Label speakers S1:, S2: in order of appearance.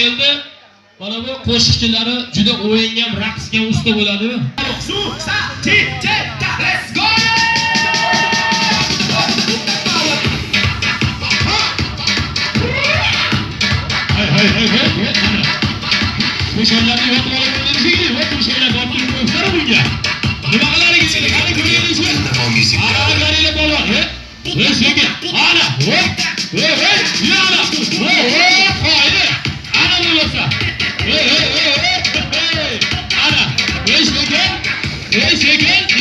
S1: keldi. Mana bu qo'shiqchilari juda o'yinga ham, raqsga ham usta bo'ladi.
S2: Let's go!
S1: Hey. Ana. Qo'shiqlarni yo'qolib o'tirishingni, o'tib şeyler borib qo'yiblar bunga. Nima qilaringiz? Qani ko'ringizmi? Ana, qaranglar bola, Sekin. Ana, yana. Qo'ydi. Ana bo'lsa. Ana, sekin.